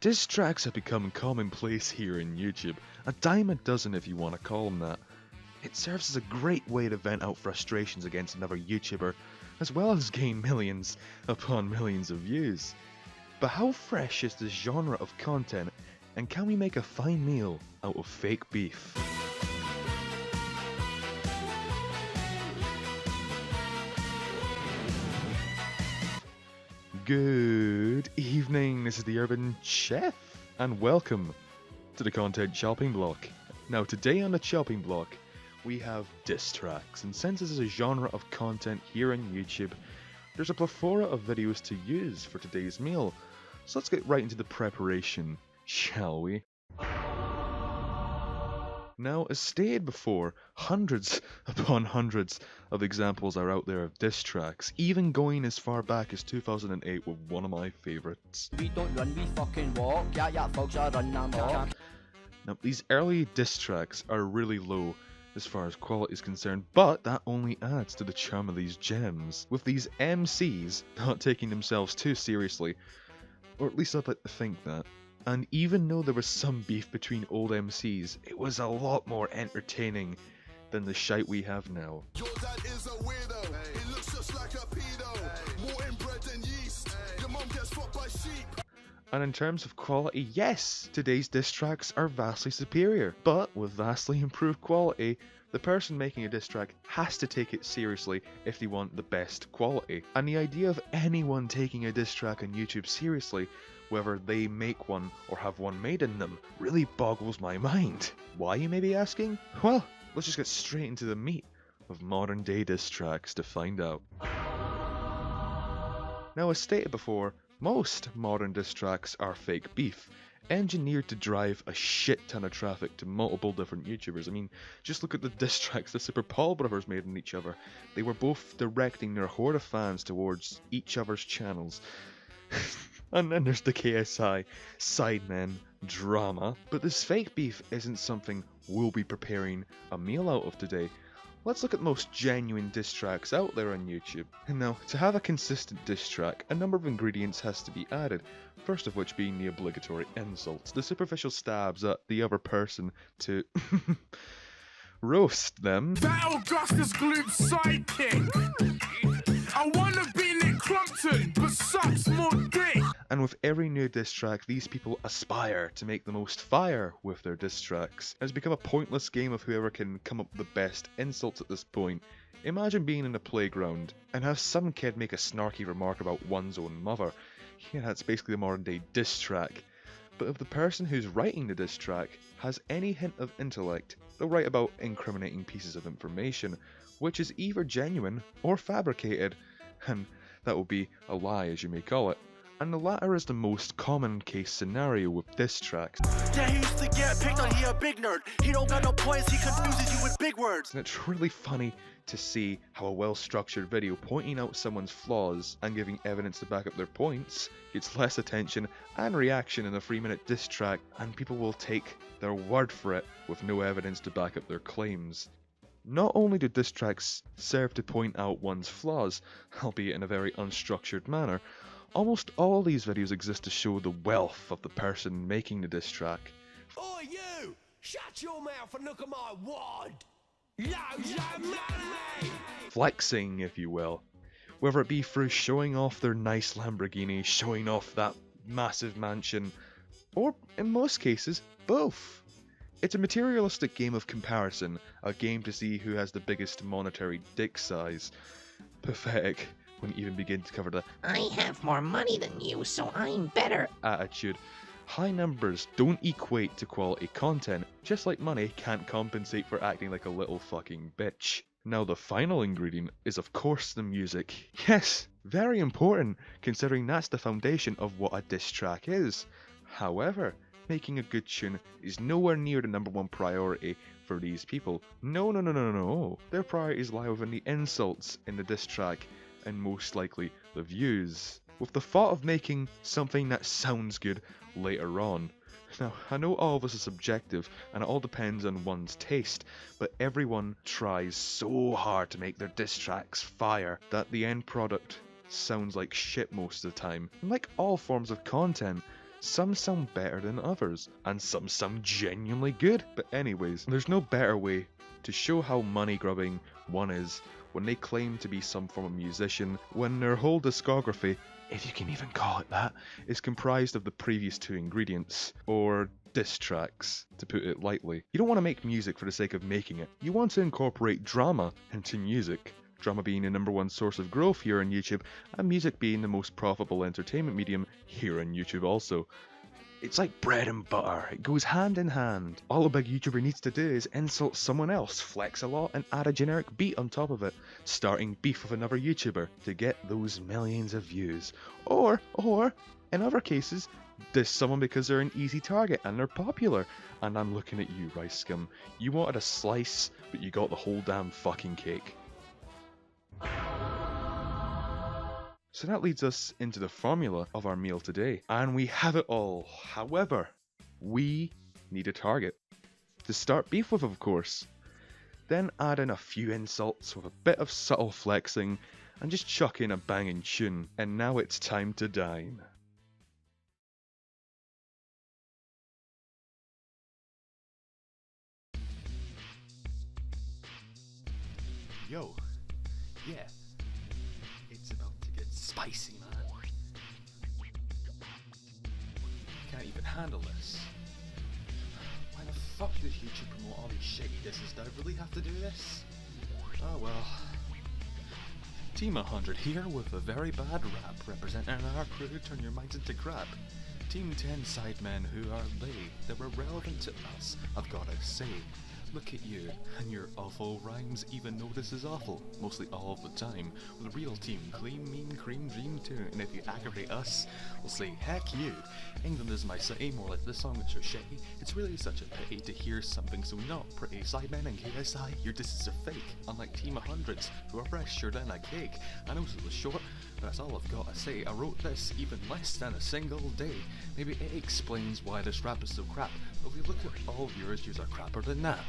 Diss tracks have become commonplace here in YouTube, a dime a dozen if you want to call them that. It serves as a great way to vent out frustrations against another YouTuber, as well as gain millions upon millions of views. But how fresh is this genre of content, and can we make a fine meal out of fake beef? Good evening, this is the Urban Chef, and welcome to the Content Chopping Block. Now today on the Chopping Block, we have diss tracks, and since this is a genre of content here on YouTube, there's a plethora of videos to use for today's meal. So let's get right into the preparation, shall we? Now, as stated before, hundreds upon hundreds of examples are out there of diss tracks, even going as far back as 2008 with one of my favourites. We don't run, we fucking walk. Yeah, folks, I run now. Now, these early diss tracks are really low as far as quality is concerned, but that only adds to the charm of these gems, with these MCs not taking themselves too seriously, or at least I'd like to think that. And even though there was some beef between old MCs, it was a lot more entertaining than the shite we have now. Your dad is a weirdo. He looks just like a pedo. More inbred than yeast. Your mom gets fucked by sheep. And in terms of quality, yes, today's diss tracks are vastly superior, but with vastly improved quality, the person making a diss track has to take it seriously if they want the best quality. And the idea of anyone taking a diss track on YouTube seriously, whether they make one or have one made in them, really boggles my mind. Why, you may be asking? Well, let's just get straight into the meat of modern day diss tracks to find out. Now, as stated before, most modern diss tracks are fake beef, engineered to drive a shit ton of traffic to multiple different YouTubers. I mean, just look at the diss tracks the Super Paul brothers made on each other. They were both directing their horde of fans towards each other's channels. And then there's the KSI Sidemen drama. But this fake beef isn't something we'll be preparing a meal out of today. Let's look at the most genuine diss tracks out there on YouTube. And now, to have a consistent diss track, a number of ingredients has to be added, first of which being the obligatory insults, the superficial stabs at the other person to roast them. That Augustus Gloop's sidekick. I wanna be Nick Crumpton, but sucks more dick. And with every new diss track, these people aspire to make the most fire with their diss tracks. It's become a pointless game of whoever can come up with the best insults at this point. Imagine being in a playground and have some kid make a snarky remark about one's own mother. Yeah, that's basically the modern day diss track. But if the person who's writing the diss track has any hint of intellect, they'll write about incriminating pieces of information, which is either genuine or fabricated, and that will be a lie, as you may call it. And the latter is the most common case scenario with diss tracks. Yeah, he used to get picked on, he a big nerd. He don't got no points, he confuses you with big words. And it's really funny to see how a well-structured video pointing out someone's flaws and giving evidence to back up their points gets less attention and reaction in a 3-minute diss track, and people will take their word for it with no evidence to back up their claims. Not only do diss tracks serve to point out one's flaws, albeit in a very unstructured manner, almost all these videos exist to show the wealth of the person making the diss track. Oi you! Shut your mouth and look at my wad! Loads of money! Flexing, if you will. Whether it be through showing off their nice Lamborghini, showing off that massive mansion, or in most cases, both. It's a materialistic game of comparison, a game to see who has the biggest monetary dick size. Pathetic. Wouldn't even begin to cover the I have more money than you, so I'm better attitude. High numbers don't equate to quality content, just like money can't compensate for acting like a little fucking bitch. Now the final ingredient is of course the music. Yes, very important, considering that's the foundation of what a diss track is. However, making a good tune is nowhere near the #1 priority for these people. No. Their priorities lie within the insults in the diss track, and most likely the views, with the thought of making something that sounds good later on. Now, I know all of this is subjective, and it all depends on one's taste, but everyone tries so hard to make their diss tracks fire that the end product sounds like shit most of the time. And like all forms of content, Some sound better than others, and some sound genuinely good. But anyways, there's no better way to show how money grubbing one is when they claim to be some form of musician, when their whole discography, if you can even call it that, is comprised of the previous two ingredients, or diss tracks, to put it lightly. You don't want to make music for the sake of making it. You want to incorporate drama into music. Drama being the #1 source of growth here on YouTube, and music being the most profitable entertainment medium here on YouTube also. It's like bread and butter, it goes hand in hand. All a big YouTuber needs to do is insult someone else, flex a lot, and add a generic beat on top of it, starting beef with another YouTuber to get those millions of views. Or, in other cases, diss someone because they're an easy target and they're popular. And I'm looking at you, Rice Scum. You wanted a slice, but you got the whole damn fucking cake. So that leads us into the formula of our meal today, and we have it all. However, we need a target to start beef with, of course. Then add in a few insults with a bit of subtle flexing, and just chuck in a banging tune, and now it's time to dine. Yo, yeah, it's about to get spicy, man. Can't even handle this. Why the fuck did YouTube promote all these shitty disses? Do I really have to do this? Oh well. Team 100 here with a very bad rap, representing our crew. Turn your minds into crap. Team 10 sidemen, who are they? They were relevant to us, I've gotta say. Look at you, and your awful rhymes, even though this is awful, mostly all of the time. With a real team, clean, mean, cream, dream too, and if you aggravate us, we'll say, heck you. England is my city, more like this song, it's so shitty. It's really such a pity to hear something so not pretty. Sidemen and KSI, your disses are fake, unlike Team 100s, who are fresher than a cake. I know it was short, but that's all I've got to say. I wrote this even less than a single day. Maybe it explains why this rap is so crap, but if we look at all yours are crapper than that.